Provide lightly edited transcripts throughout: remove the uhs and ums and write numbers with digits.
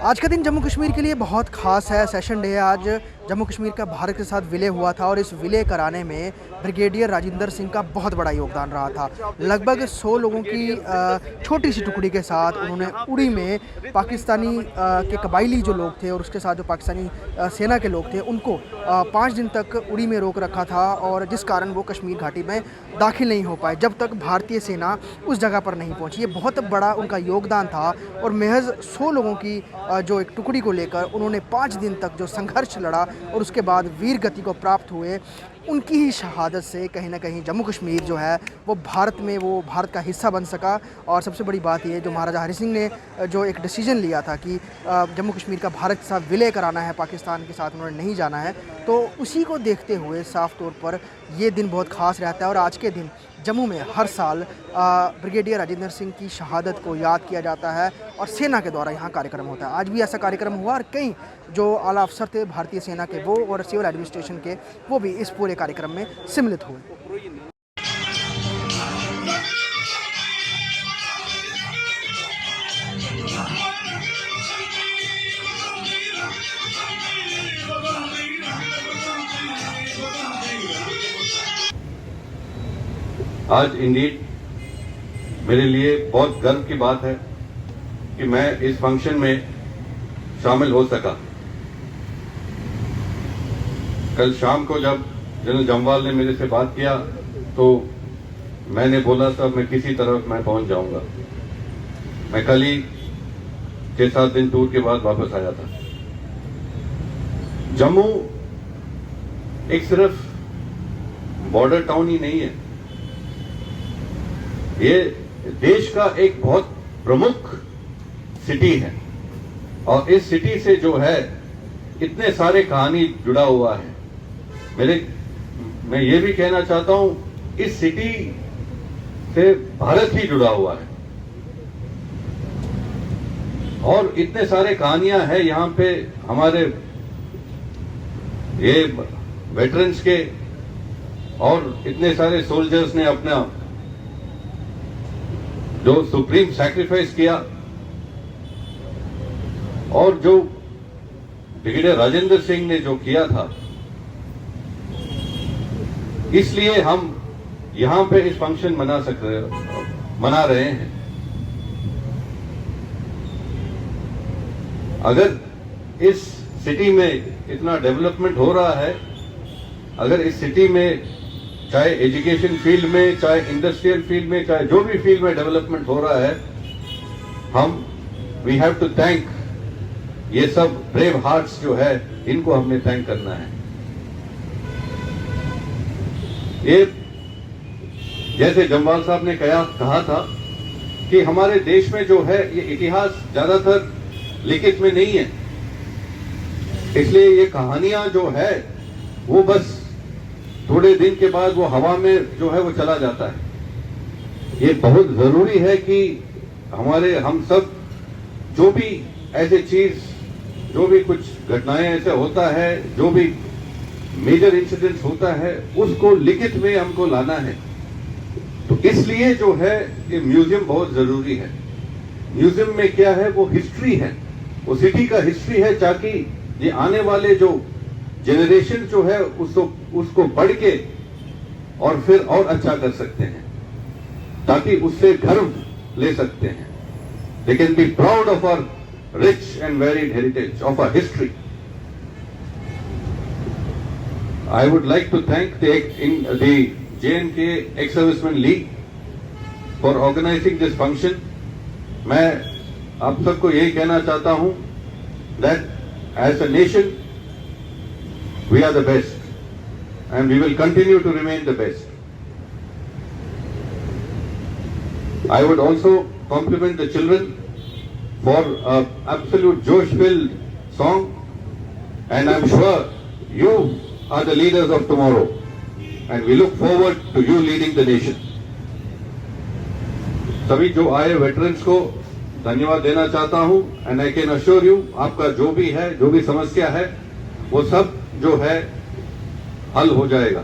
आज का दिन जम्मू कश्मीर के लिए बहुत ख़ास है। सेशन डे है आज। जम्मू कश्मीर का भारत के साथ विलय हुआ था और इस विलय कराने में ब्रिगेडियर राजिंदर सिंह का बहुत बड़ा योगदान रहा था। लगभग 100 लोगों की छोटी सी टुकड़ी के साथ उन्होंने उड़ी में पाकिस्तानी के कबायली जो लोग थे और उसके साथ जो पाकिस्तानी सेना के लोग थे उनको 5 दिन तक उड़ी में रोक रखा था, और जिस कारण वो कश्मीर घाटी में दाखिल नहीं हो पाए जब तक भारतीय सेना उस जगह पर नहीं पहुंची। ये बहुत बड़ा उनका योगदान था और महज 100 लोगों की जो एक टुकड़ी को लेकर उन्होंने 5 दिन तक जो संघर्ष लड़ा और उसके बाद वीर गति को प्राप्त हुए, उनकी ही शहादत से कहीं ना कहीं जम्मू कश्मीर जो है वो भारत का हिस्सा बन सका। और सबसे बड़ी बात ये जो महाराजा हरि सिंह ने जो एक डिसीजन लिया था कि जम्मू कश्मीर का भारत के साथ विलय कराना है, पाकिस्तान के साथ उन्होंने नहीं जाना है, तो उसी को देखते हुए साफ तौर पर ये दिन बहुत ख़ास रहता है। और आज के दिन जम्मू में हर साल ब्रिगेडियर राजिंदर सिंह की शहादत को याद किया जाता है और सेना के द्वारा यहाँ कार्यक्रम होता है। आज भी ऐसा कार्यक्रम हुआ और कई जो आला अफसर थे भारतीय सेना के वो और सिविल एडमिनिस्ट्रेशन के वो भी इस पूरे कार्यक्रम में सम्मिलित हुए। आज इंडीड मेरे लिए बहुत गर्व की बात है कि मैं इस फंक्शन में शामिल हो सका। कल शाम को जब जनरल जम्वाल ने मेरे से बात किया तो मैंने बोला था मैं किसी तरह मैं पहुंच जाऊंगा। मैं कल ही 6-7 दिन टूर के बाद वापस आया था। जम्मू एक सिर्फ बॉर्डर टाउन ही नहीं है, ये देश का एक बहुत प्रमुख सिटी है और इस सिटी से जो है इतने सारे कहानी जुड़ा हुआ है। मैं ये भी कहना चाहता हूं इस सिटी से भारत ही जुड़ा हुआ है और इतने सारे कहानियां हैं यहाँ पे हमारे ये वेटरन्स के, और इतने सारे सोल्जर्स ने अपना जो सुप्रीम सैक्रिफाइस किया और जो ब्रिगेडियर राजेंद्र सिंह ने जो किया था, इसलिए हम यहां पे इस फंक्शन मना रहे हैं। अगर इस सिटी में इतना डेवलपमेंट हो रहा है, अगर इस सिटी में चाहे एजुकेशन फील्ड में, चाहे इंडस्ट्रियल फील्ड में, चाहे जो भी फील्ड में डेवलपमेंट हो रहा है, वी हैव टू थैंक ये सब ब्रेव हार्ट्स जो है, इनको हमने थैंक करना है। ये जैसे जम्वाल साहब ने कहा था कि हमारे देश में जो है ये इतिहास ज्यादातर लिखित में नहीं है, इसलिए ये कहानियां जो है वो बस थोड़े दिन के बाद वो हवा में जो है वो चला जाता है। ये बहुत जरूरी है कि हम सब जो भी ऐसे चीज, जो भी कुछ घटनाएं ऐसे होता है, जो भी मेजर इंसिडेंट्स होता है, उसको लिखित में हमको लाना है। तो इसलिए जो है ये म्यूजियम बहुत जरूरी है। म्यूजियम में क्या है, वो हिस्ट्री है, वो सिटी का हिस्ट्री है, ताकि ये आने वाले जो जनरेशन जो है उसको पढ़ के और फिर और अच्छा कर सकते हैं, ताकि उससे गर्व ले सकते हैं। They can be proud of our rich and varied heritage, of our history. I would like to thank the J&K Ex-Servicemen League for organizing this function. मैं आप सबको यही कहना चाहता हूं that as a nation we are the best and we will continue to remain the best. I would also compliment the children for an absolute josh-filled song, and I'm sure you are the leaders of tomorrow and we look forward to you leading the nation. सभी जो आए veterans को धन्यवाद देना चाहता हूं, and I can assure you आपका जो भी है, जो भी समस्या है, वो सब जो है हल हो जाएगा।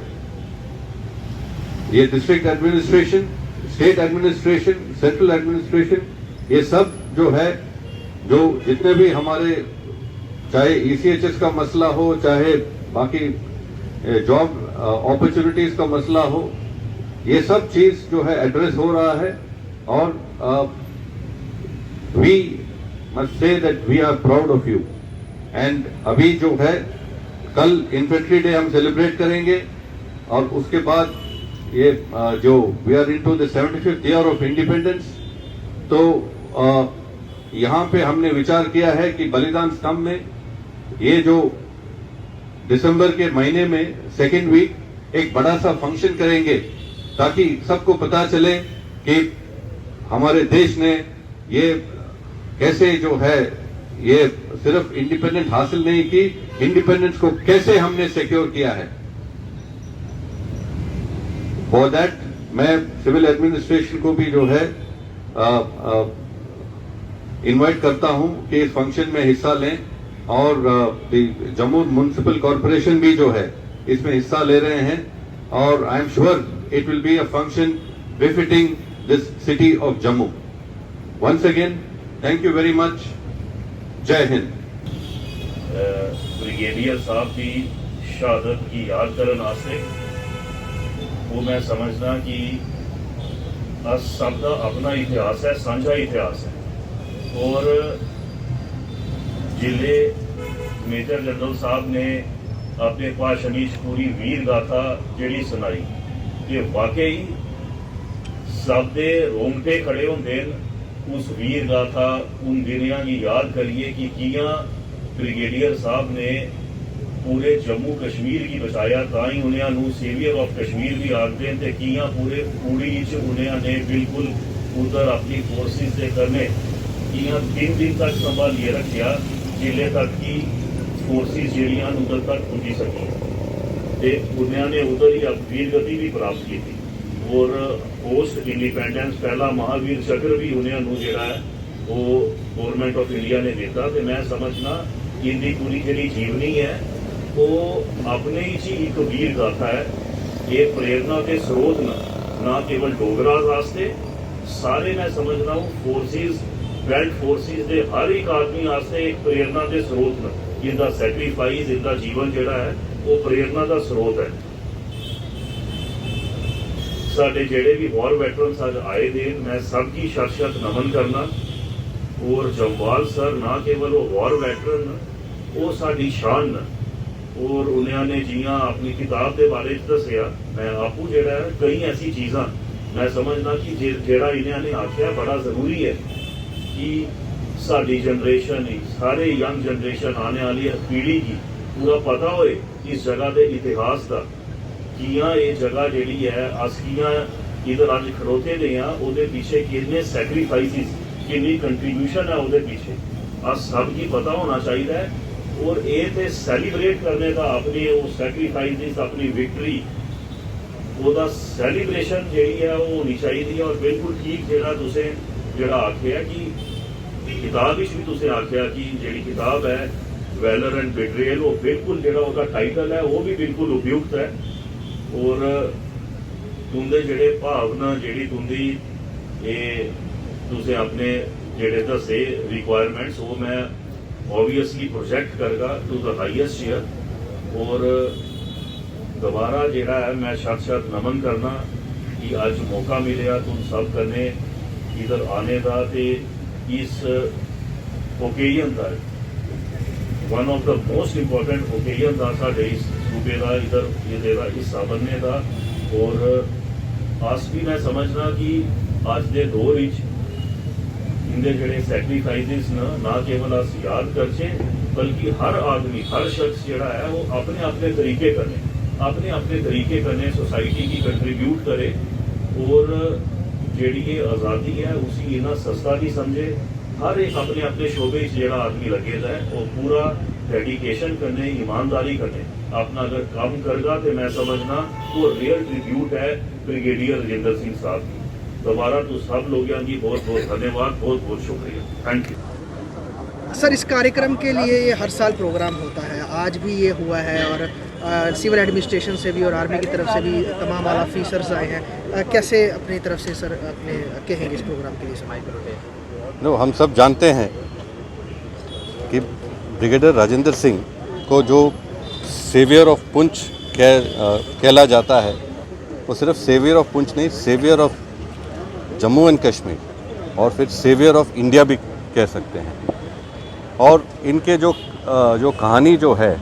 ये district administration, state administration, central administration, ये सब जो है जो जितने भी हमारे, चाहे ECHS का मसला हो, चाहे बाकी जॉब अपॉर्चुनिटीज का मसला हो, ये सब चीज जो है एड्रेस हो रहा है। और we must say that we are proud of you. And अभी जो है कल इन्फेंट्री डे हम सेलिब्रेट करेंगे, और उसके बाद ये जो we are into the 75th year of independence, तो यहाँ पे हमने विचार किया है कि बलिदान स्तंभ में ये जो दिसंबर के महीने में सेकेंड वीक एक बड़ा सा फंक्शन करेंगे, ताकि सबको पता चले कि हमारे देश ने ये कैसे जो है ये सिर्फ इंडिपेंडेंस हासिल नहीं की, इंडिपेंडेंस को कैसे हमने सिक्योर किया है। फॉर दैट मैं सिविल एडमिनिस्ट्रेशन को भी जो है इनवाइट करता हूं कि इस फंक्शन में हिस्सा लें, और जम्मू म्युनिसिपल कॉरपोरेशन भी जो है इसमें हिस्सा ले रहे हैं, और I am sure it will be a function befitting this city of Jammu. Once again thank you very much. जय हिंद। ब्रिगेडियर साहब की शहादत की याद करने वास्ते वो मैं समझना कि अस सब का अपना इतिहास है, साझा इतिहास है। और जिले मेजर जनरल साहब ने अपने भाषण पूरी वीर गाथा जी सुनाई, कि वाकई सब दे रोंगटे खड़े होंगे उस वीर गाथा उन दिनिया की याद करिए कि कियां ब्रिगेडियर साहब ने पूरे जम्मू कश्मीर की बचाया, ताई उन्हें सेवियर ऑफ कश्मीर भी आखते हैं, ते कियां पूरे पूरी उन्होंने बिल्कुल उधर अपनी फोर्सिस से करने कियां 3 दिन तक संभालिए रखा, जिले तक की फोर्सिस जड़ियां उधर तक पहुंची सकी, ते उन्होंने उधर ही वीर गति भी प्राप्त की थी। और पोस्ट इंडिपेंडेंस पहला महावीर चक्र भी उन्होंने जोड़ा है वो गवर्नमेंट ऑफ इंडिया ने दिता। तो मैं समझना इनकी पूरी जी जीवनी है वो अपने ही एक वीर गाथा है। ये प्रेरणा के स्रोत ना केवल डोगरा वास्ते, सारे मैं समझना हूँ फोर्सिस बेल्ट फोर्सिस के हर एक आदमी वास्ते एक प्रेरणा के स्रोत न। इनका सैक्रीफाइस, इनका जीवन जोड़ा है वो प्रेरणा का स्रोत है। साडे जेडे भी वॉर वैटरन्स अज आए दिन मैं सबकी शत नमन करना। और जम्वाल सर ना केवल वो वॉर वैटरन वो साडी शान न। और उन्होंने जियां अपनी किताब के बारे दसिया, मैं आपू जेड़ा है कई ऐसी चीज़ा मैं समझना कि जेड़ा इन्होंने आख्या बड़ा जरूरी है कि साडी जनरेशन सारे यंग जनरेशन आने वाली पीढ़ी की पूरा पता होए इस जगह के इतिहास का, कियां ये जगह जी है अस कियां इधर अज खड़ोते ने हाँ, वो पीछे कितने सैक्रीफाइसिस कितनी कंट्रीब्यूशन है वो पीछे अस सब की पता होना चाहिए। और ये तो सैलीब्रेट करने का अपनी वो सैक्रीफाइसिस अपनी विक्ट्री वो सैलीब्रेशन जी है वो होनी चाहिए। और बिल्कुल ठीक जोड़ा तुसें जोड़ा आख्या कि किताब भी तुसें आख्या कि जी किताब है वैलर एंड बिट्रेयल, वो बिल्कुल जोड़ा उसका टाइटल है वो भी बिल्कुल उपयुक्त है। और तुंदे जेडे भावना जी तुंदी ये तुसें अपने जेडे दसे रिक्वायरमेंट्स वो मैं ऑब्वियसली प्रोजेक्ट करगा टू द हाईएस्ट ईयर। और दोबारा जेड़ा है मैं शत नमन करना कि अज मौका मिले तुम सब कने इधर आने का, ते इस ओकेजन का one of the most important occasion था साढ़े इस सूबे का इधर ये हिस्सा बनने का। और अस भी मैं समझना कि अज के दौर इनके जोड़े सैक्रीफाइसिस ना केवल अस याद करचे बल्कि हर आदमी हर शख्स जोड़ा है वो अपने अपने तरीके करने सोसाइटी की कंट्रीब्यूट करे। और जी ये आज़ादी है उसी इतना सस्ता नहीं समझे, हर एक अपने अपने शोबे जो आदमी लगे है वो पूरा डेडिकेशन करने ईमानदारी करने अपना अगर काम करगा तो मैं समझना वो रियल ट्रिब्यूट है ब्रिगेडियर राजिंदर सिंह साहब की। दोबारा तो सब लोगों की बहुत बहुत धन्यवाद, बहुत बहुत शुक्रिया, थैंक यू। सर इस कार्यक्रम के लिए ये हर साल प्रोग्राम होता है, आज भी ये हुआ है और सिविल एडमिनिस्ट्रेशन से भी और आर्मी की तरफ से भी तमाम आला ऑफिसर्स आए हैं। कैसे अपनी तरफ से सर अपने कहेंगे इस प्रोग्राम के लिए समाई करोगे? नो, हम सब जानते हैं ब्रिगेडियर राजेंद्र सिंह को जो सेवियर ऑफ पुंछ कहला जाता है, वो सिर्फ सेवियर ऑफ पुंछ नहीं, saviour of Jammu and Kashmir और फिर सेवियर ऑफ इंडिया भी कह सकते हैं। और इनके जो कहानी जो है,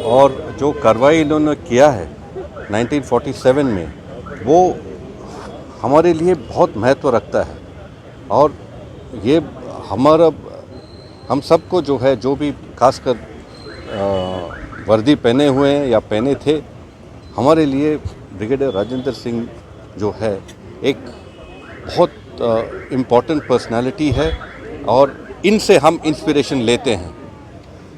और जो कार्रवाई इन्होंने किया है 1947 में, वो हमारे लिए बहुत महत्व रखता है। और ये हम सबको जो है, जो भी खासकर वर्दी पहने हुए हैं या पहने थे, हमारे लिए ब्रिगेडियर राजेंद्र सिंह जो है एक बहुत इम्पॉर्टेंट पर्सनालिटी है। और इनसे हम इंस्पिरेशन लेते हैं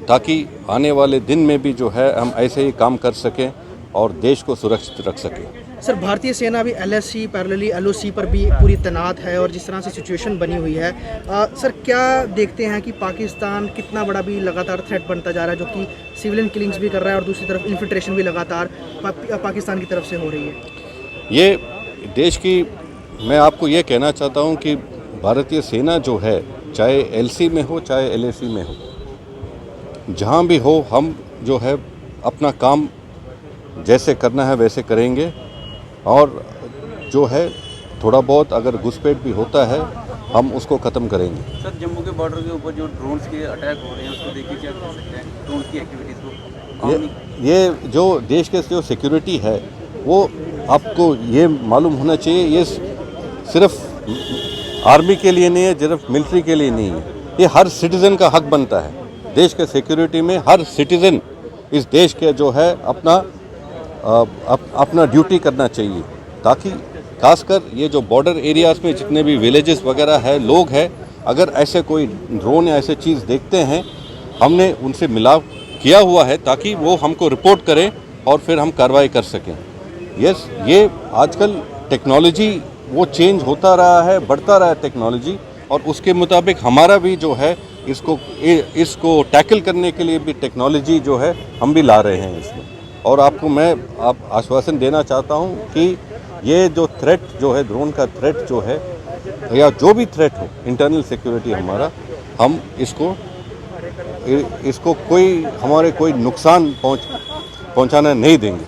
ताकि आने वाले दिन में भी जो है हम ऐसे ही काम कर सकें और देश को सुरक्षित रख सकें। सर, भारतीय सेना भी LSC पैरेलली LOC पर भी पूरी तैनात है और जिस तरह से सिचुएशन बनी हुई है, सर क्या देखते हैं कि पाकिस्तान कितना बड़ा भी लगातार थ्रेट बनता जा रहा है, जो कि सिविलियन किलिंग्स भी कर रहा है और दूसरी तरफ इन्फिल्ट्रेशन भी लगातार पाकिस्तान की तरफ से हो रही है। ये देश की, मैं आपको ये कहना चाहता हूँ कि भारतीय सेना जो है, चाहे LC में हो चाहे LAC में हो, जहाँ भी हो, हम जो है अपना काम जैसे करना है वैसे करेंगे। और जो है थोड़ा बहुत अगर घुसपैठ भी होता है, हम उसको ख़त्म करेंगे। सर, जम्मू के बॉर्डर के ऊपर जो ड्रोन्स के अटैक हो रहे हैं, उसको देखिए क्या कर सकते हैं, ड्रोन्स की एक्टिविटीज़ को। ये जो देश के जो सिक्योरिटी है, वो आपको ये मालूम होना चाहिए, ये सिर्फ आर्मी के लिए नहीं है, सिर्फ मिलिट्री के लिए नहीं है, ये हर सिटीज़न का हक बनता है। देश के सिक्योरिटी में हर सिटीज़न इस देश के जो है अपना ड्यूटी करना चाहिए, ताकि खासकर ये जो बॉर्डर एरियाज़ में जितने भी विलेजेस वगैरह है, लोग हैं, अगर ऐसे कोई ड्रोन या ऐसे चीज़ देखते हैं, हमने उनसे मिलाव किया हुआ है ताकि वो हमको रिपोर्ट करें और फिर हम कार्रवाई कर सकें। यस, ये आजकल टेक्नोलॉजी वो चेंज होता रहा है, बढ़ता रहा है टेक्नोलॉजी, और उसके मुताबिक हमारा भी जो है इसको टैकल करने के लिए भी टेक्नोलॉजी जो है हम भी ला रहे हैं इसमें। और आपको मैं आश्वासन देना चाहता हूं कि ये जो थ्रेट जो है, ड्रोन का थ्रेट जो है, या जो भी थ्रेट हो इंटरनल सिक्योरिटी हमारा, हम इसको कोई नुकसान पहुंचाना नहीं देंगे।